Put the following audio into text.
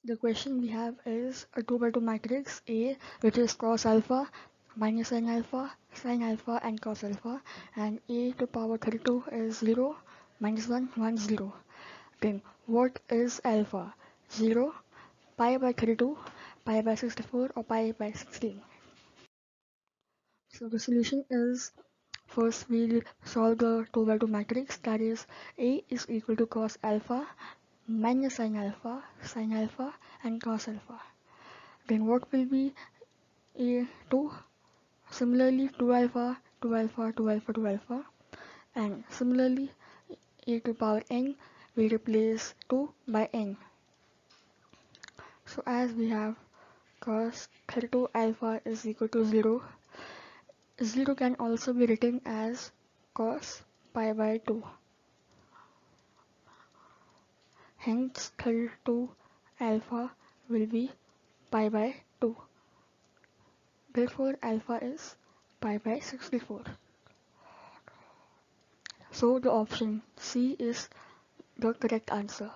The question we have is a 2 by 2 matrix A, which is cos alpha, minus sin alpha and cos alpha, and A to power 32 is 0, minus 1, 1, 0. Then what is alpha? 0, pi by 32, pi by 64 or pi by 16? So the solution is, first we'll solve the 2 by 2 matrix, that is A is equal to cos alpha minus sin alpha and cos alpha. Then what will be A2? Similarly 2 alpha, 2 alpha, 2 alpha, 2 alpha, and similarly A to power n we replace 2 by n. So as we have cos 32 alpha is equal to 0, 0 can also be written as cos pi by 2. Hence 32 alpha will be pi by 2. Therefore alpha is pi by 64. So the option C is the correct answer.